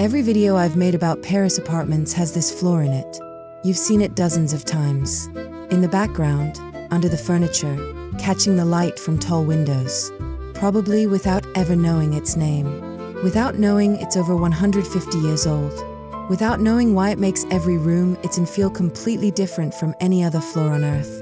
Every video I've made about Paris apartments has this floor in it. You've seen it dozens of times. In the background, under the furniture, catching the light from tall windows. Probably without ever knowing its name. Without knowing it's over 150 years old. Without knowing why it makes every room it's in feel completely different from any other floor on Earth.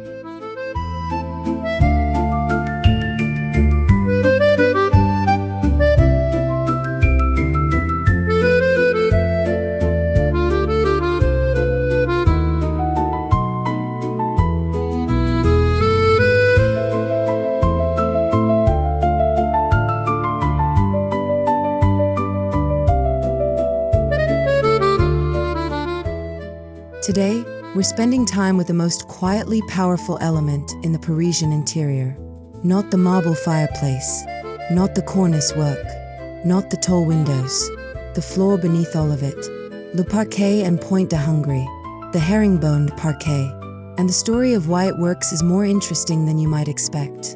Today, we're spending time with the most quietly powerful element in the Parisian interior. Not the marble fireplace, not the cornice work, not the tall windows, the floor beneath all of it. Le Parquet and Point de Hongrie, the herringbone parquet. And the story of why it works is more interesting than you might expect.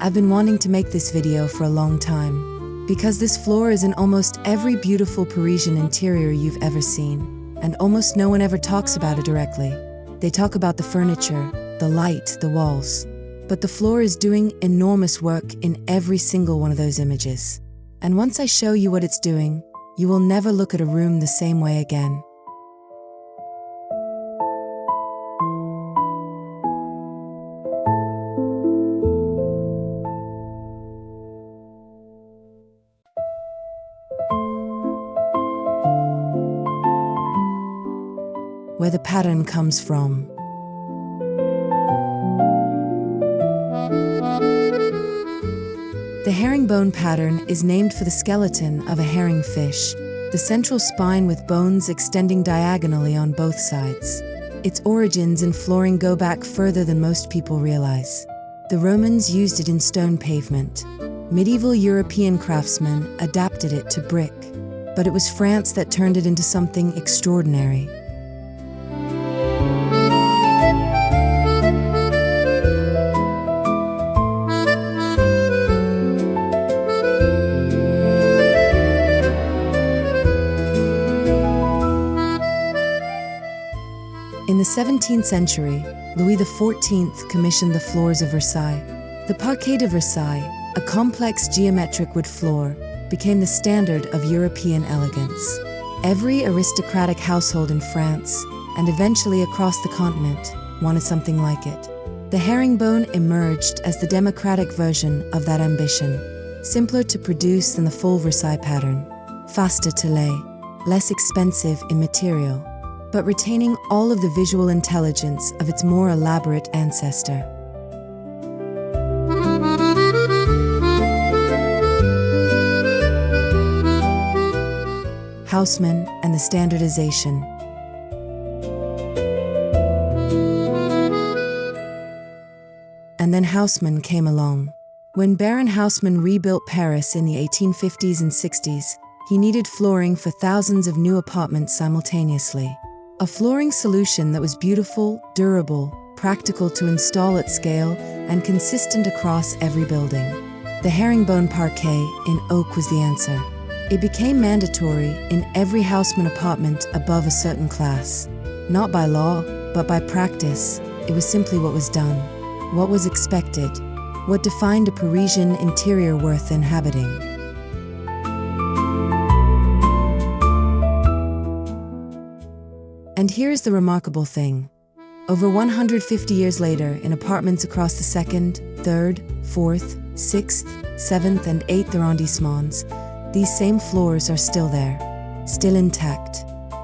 I've been wanting to make this video for a long time, because this floor is in almost every beautiful Parisian interior you've ever seen, and almost no one ever talks about it directly. They talk about the furniture, the light, the walls, but the floor is doing enormous work in every single one of those images. And once I show you what it's doing, you will never look at a room the same way again. Where the pattern comes from. The herringbone pattern is named for the skeleton of a herring fish, the central spine with bones extending diagonally on both sides. Its origins in flooring go back further than most people realize. The Romans used it in stone pavement. Medieval European craftsmen adapted it to brick, but it was France that turned it into something extraordinary. In the 17th century, Louis XIV commissioned the floors of Versailles. The Parquet de Versailles, a complex geometric wood floor, became the standard of European elegance. Every aristocratic household in France, and eventually across the continent, wanted something like it. The herringbone emerged as the democratic version of that ambition, simpler to produce than the full Versailles pattern, faster to lay, less expensive in material, but retaining all of the visual intelligence of its more elaborate ancestor. Haussmann and the standardization. And then Haussmann came along. When Baron Haussmann rebuilt Paris in the 1850s and 60s, he needed flooring for thousands of new apartments simultaneously. A flooring solution that was beautiful, durable, practical to install at scale, and consistent across every building. The herringbone parquet in oak was the answer. It became mandatory in every Haussmann apartment above a certain class. Not by law, but by practice. It was simply what was done, what was expected, what defined a Parisian interior worth inhabiting. And here's the remarkable thing. Over 150 years later, in apartments across the 2nd, 3rd, 4th, 6th, 7th, and 8th arrondissements, these same floors are still there, still intact,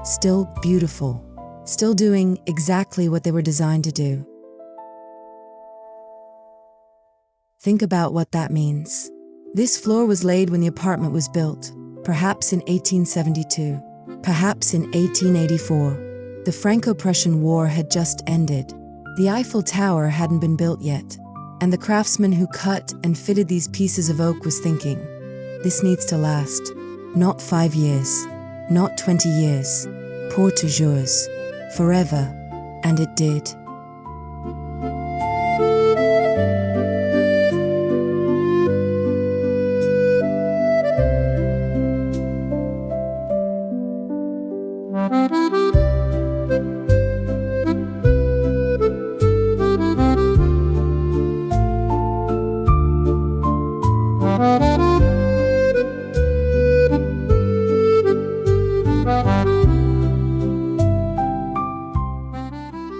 still beautiful, still doing exactly what they were designed to do. Think about what that means. This floor was laid when the apartment was built, perhaps in 1872, perhaps in 1884. The Franco-Prussian War had just ended. The Eiffel Tower hadn't been built yet. And the craftsman who cut and fitted these pieces of oak was thinking, this needs to last. Not 5 years, not 20 years, pour toujours, forever. And it did.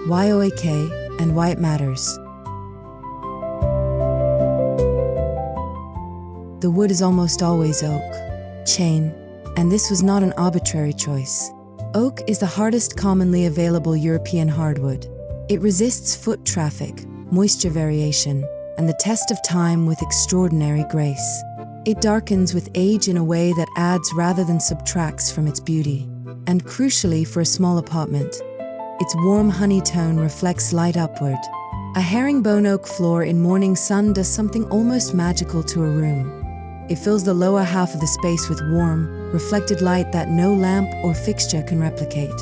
Why OAK and why it matters. The wood is almost always oak, chain, and this was not an arbitrary choice. Oak is the hardest commonly available European hardwood. It resists foot traffic, moisture variation, and the test of time with extraordinary grace. It darkens with age in a way that adds rather than subtracts from its beauty. And crucially for a small apartment, its warm honey tone reflects light upward. A herringbone oak floor in morning sun does something almost magical to a room. It fills the lower half of the space with warm, reflected light that no lamp or fixture can replicate.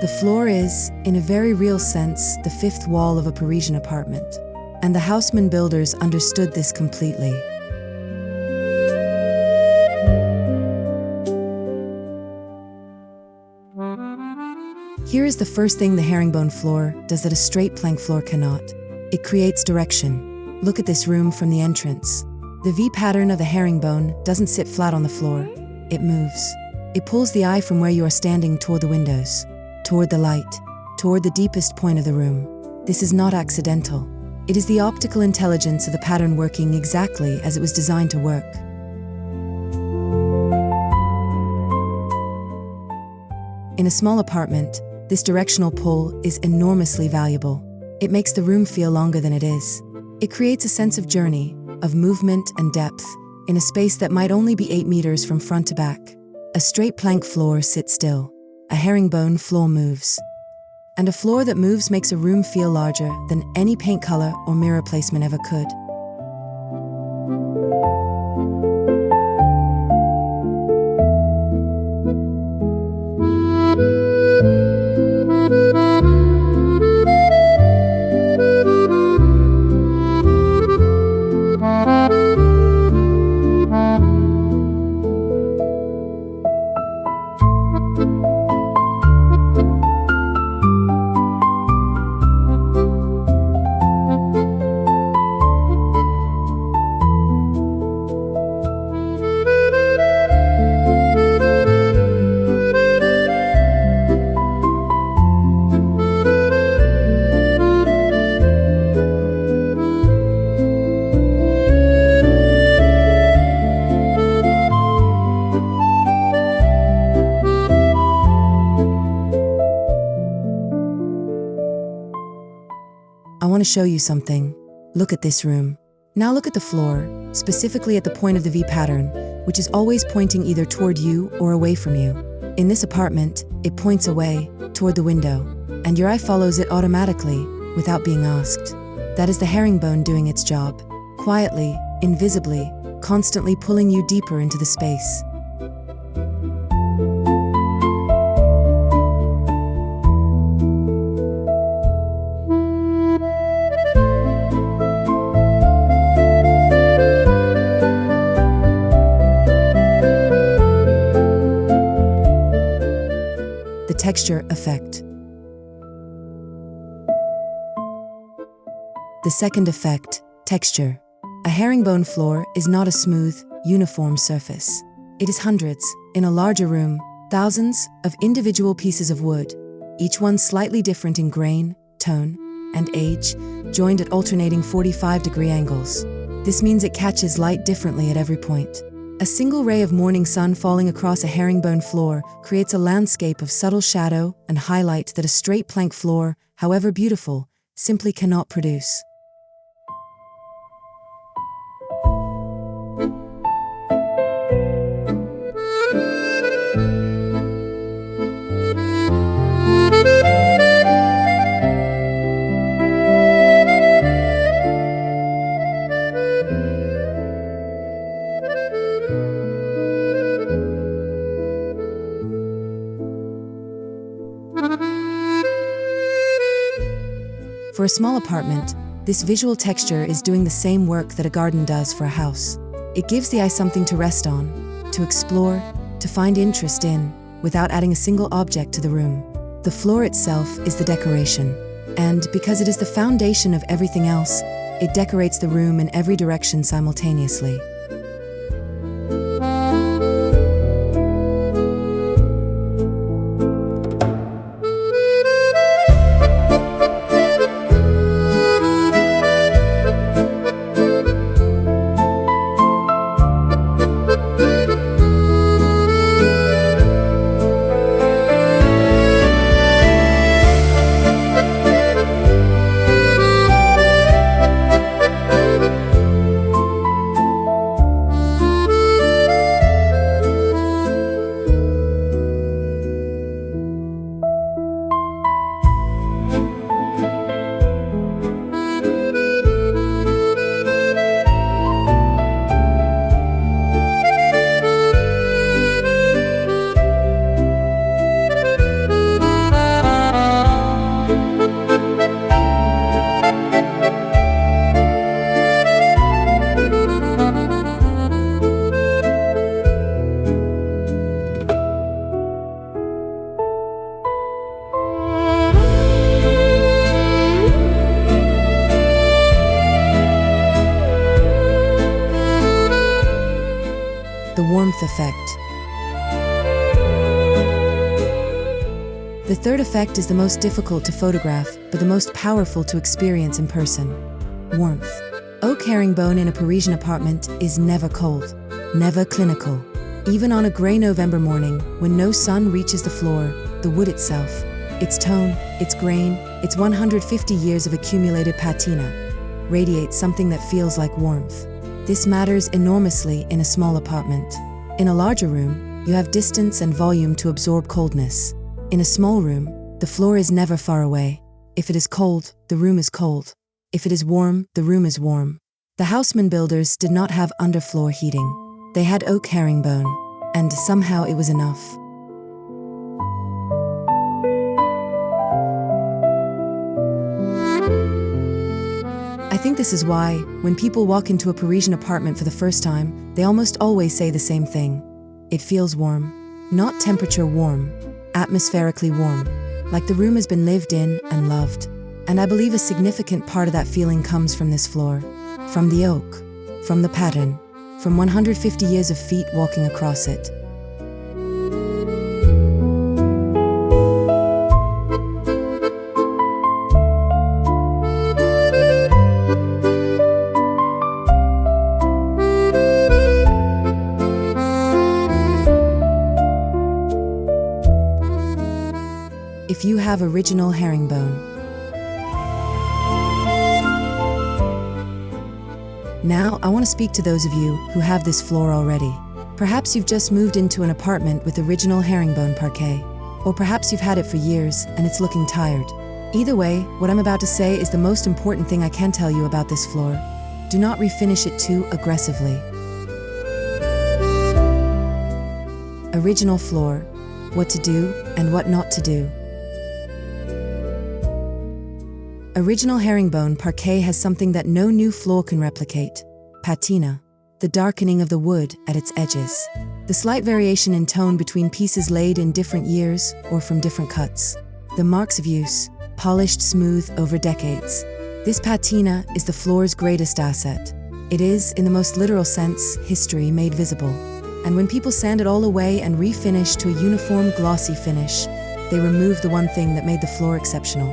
The floor is, in a very real sense, the fifth wall of a Parisian apartment. And the Haussmann builders understood this completely. Here is the first thing the herringbone floor does that a straight plank floor cannot. It creates direction. Look at this room from the entrance. The V pattern of the herringbone doesn't sit flat on the floor. It moves. It pulls the eye from where you are standing toward the windows, toward the light, toward the deepest point of the room. This is not accidental. It is the optical intelligence of the pattern working exactly as it was designed to work. In a small apartment, this directional pull is enormously valuable. It makes the room feel longer than it is. It creates a sense of journey, of movement and depth, in a space that might only be 8 meters from front to back. A straight plank floor sits still. A herringbone floor moves. And a floor that moves makes a room feel larger than any paint color or mirror placement ever could. I want to show you something. Look at this room. Now look at the floor, specifically at the point of the V pattern, which is always pointing either toward you or away from you. In this apartment, it points away, toward the window, and your eye follows it automatically, without being asked. That is the herringbone doing its job, quietly, invisibly, constantly pulling you deeper into the space. The texture effect. The second effect, texture. A herringbone floor is not a smooth, uniform surface. It is hundreds, in a larger room, thousands of individual pieces of wood, each one slightly different in grain, tone, and age, joined at alternating 45-degree angles. This means it catches light differently at every point. A single ray of morning sun falling across a herringbone floor creates a landscape of subtle shadow and highlight that a straight plank floor, however beautiful, simply cannot produce. For a small apartment, this visual texture is doing the same work that a garden does for a house. It gives the eye something to rest on, to explore, to find interest in, without adding a single object to the room. The floor itself is the decoration, and because it is the foundation of everything else, it decorates the room in every direction simultaneously. The warmth effect. The third effect is the most difficult to photograph, but the most powerful to experience in person. Warmth. Oak herringbone in a Parisian apartment is never cold, never clinical. Even on a grey November morning, when no sun reaches the floor, the wood itself, its tone, its grain, its 150 years of accumulated patina, radiates something that feels like warmth. This matters enormously in a small apartment. In a larger room, you have distance and volume to absorb coldness. In a small room, the floor is never far away. If it is cold, the room is cold. If it is warm, the room is warm. The Haussmann builders did not have underfloor heating. They had oak herringbone, and somehow it was enough. I think this is why, when people walk into a Parisian apartment for the first time, they almost always say the same thing. It feels warm. Not temperature warm, atmospherically warm, like the room has been lived in and loved. And I believe a significant part of that feeling comes from this floor, from the oak, from the pattern, from 150 years of feet walking across it. If you have original herringbone. Now, I want to speak to those of you who have this floor already. Perhaps you've just moved into an apartment with original herringbone parquet, or perhaps you've had it for years and it's looking tired. Either way, what I'm about to say is the most important thing I can tell you about this floor. Do not refinish it too aggressively. Original floor. What to do and what not to do. Original herringbone parquet has something that no new floor can replicate: patina, the darkening of the wood at its edges, the slight variation in tone between pieces laid in different years or from different cuts, the marks of use, polished smooth over decades. This patina is the floor's greatest asset. It is, in the most literal sense, history made visible. And when people sand it all away and refinish to a uniform glossy finish, they remove the one thing that made the floor exceptional.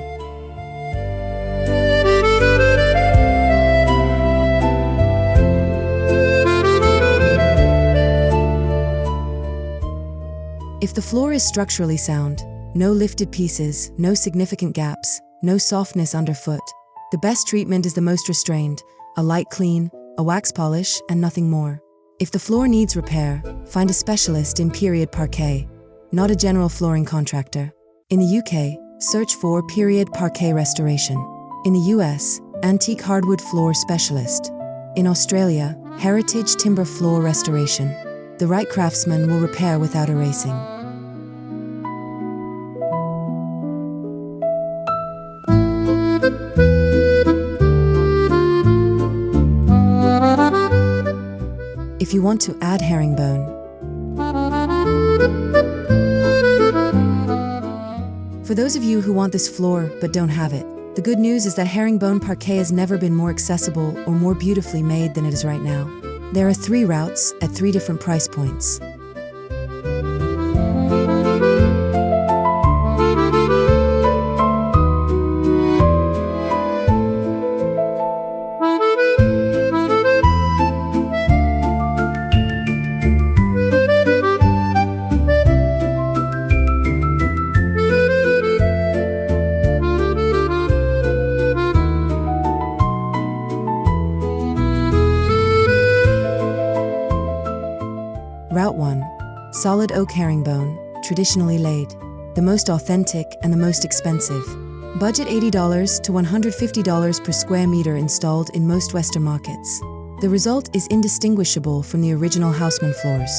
If the floor is structurally sound, no lifted pieces, no significant gaps, no softness underfoot, the best treatment is the most restrained, a light clean, a wax polish, and nothing more. If the floor needs repair, find a specialist in period parquet, not a general flooring contractor. In the UK, search for period parquet restoration. In the US, antique hardwood floor specialist. In Australia, heritage timber floor restoration. The right craftsman will repair without erasing. if you want to add herringbone. For those of you who want this floor but don't have it, the good news is that herringbone parquet has never been more accessible or more beautifully made than it is right now. There are 3 routes at 3 different price points. Route 1. Solid oak herringbone, traditionally laid. The most authentic and the most expensive. Budget $80 to $150 per square meter installed in most Western markets. The result is indistinguishable from the original Haussmann floors.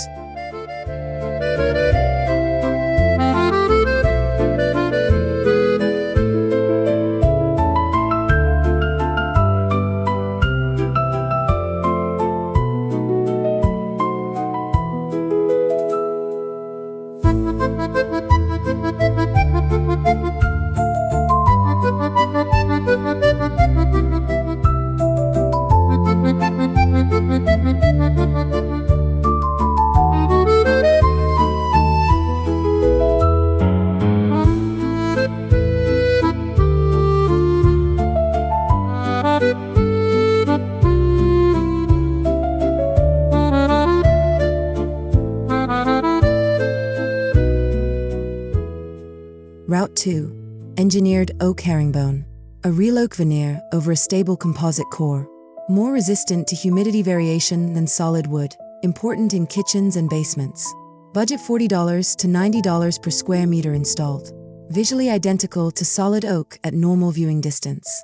Route 2. Engineered oak herringbone. A real oak veneer over a stable composite core. More resistant to humidity variation than solid wood. Important in kitchens and basements. Budget $40 to $90 per square meter installed. Visually identical to solid oak at normal viewing distance.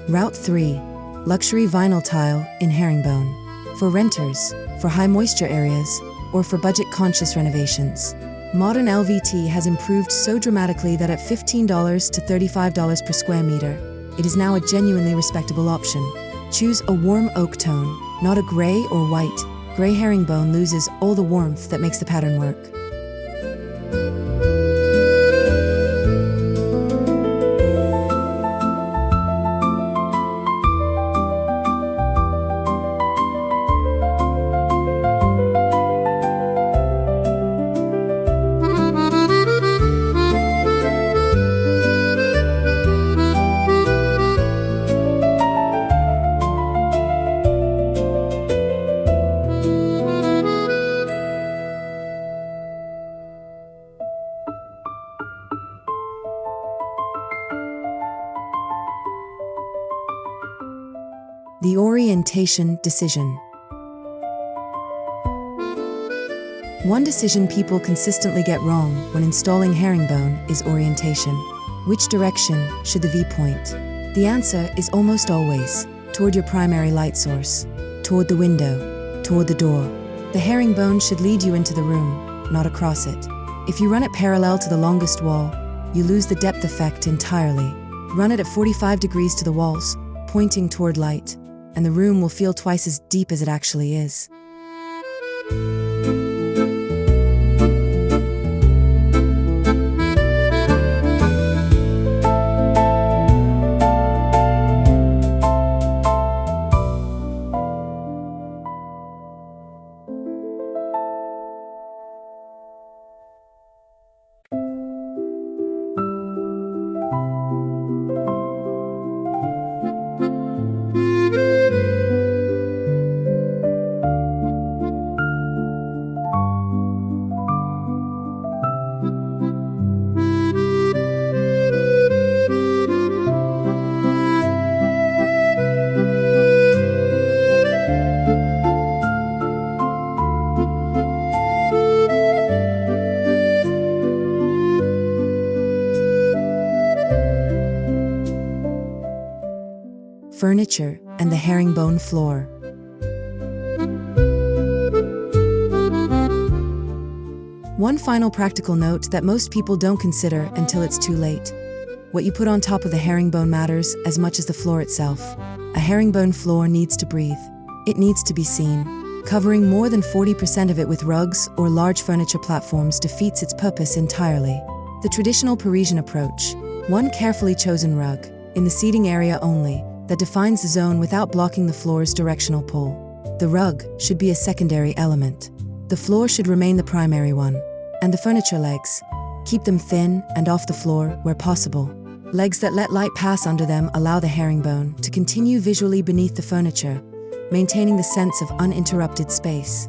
Route 3. Luxury vinyl tile in herringbone. For renters, for high moisture areas, or for budget-conscious renovations. Modern LVT has improved so dramatically that at $15 to $35 per square meter, it is now a genuinely respectable option. Choose a warm oak tone, not a gray or white. Gray herringbone loses all the warmth that makes the pattern work. The orientation decision. One decision people consistently get wrong when installing herringbone is orientation. Which direction should the V point? The answer is almost always toward your primary light source, toward the window, toward the door. The herringbone should lead you into the room, not across it. If you run it parallel to the longest wall, you lose the depth effect entirely. Run it at 45 degrees to the walls, pointing toward light, and the room will feel twice as deep as it actually is. furniture, and the herringbone floor. One final practical note that most people don't consider until it's too late. What you put on top of the herringbone matters as much as the floor itself. A herringbone floor needs to breathe. It needs to be seen. Covering more than 40% of it with rugs or large furniture platforms defeats its purpose entirely. The traditional Parisian approach, one carefully chosen rug, in the seating area only, that defines the zone without blocking the floor's directional pull. The rug should be a secondary element. The floor should remain the primary one. And the furniture legs, keep them thin and off the floor where possible. Legs that let light pass under them allow the herringbone to continue visually beneath the furniture, maintaining the sense of uninterrupted space.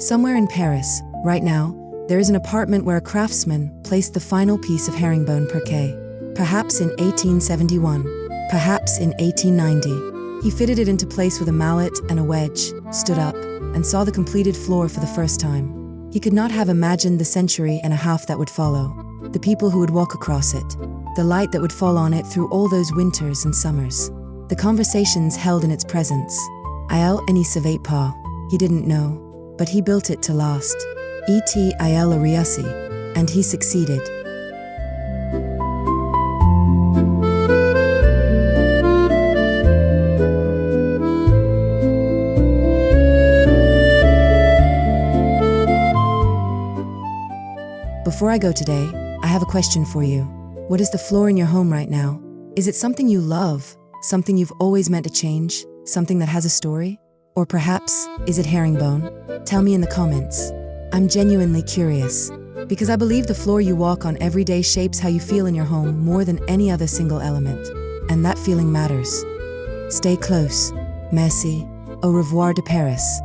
Somewhere in Paris, right now, there is an apartment where a craftsman placed the final piece of herringbone parquet. Perhaps in 1871, perhaps in 1890. He fitted it into place with a mallet and a wedge, stood up, and saw the completed floor for the first time. He could not have imagined the century and a half that would follow, the people who would walk across it, the light that would fall on it through all those winters and summers, the conversations held in its presence. Il ne savait pas. He didn't know. But he built it to last. Il a réussi. And he succeeded. Before I go today, I have a question for you. What is the floor in your home right now? Is it something you love? Something you've always meant to change? Something that has a story? Or perhaps, is it herringbone? Tell me in the comments. I'm genuinely curious, because I believe the floor you walk on every day shapes how you feel in your home more than any other single element. And that feeling matters. Stay close. Merci. Au revoir de Paris.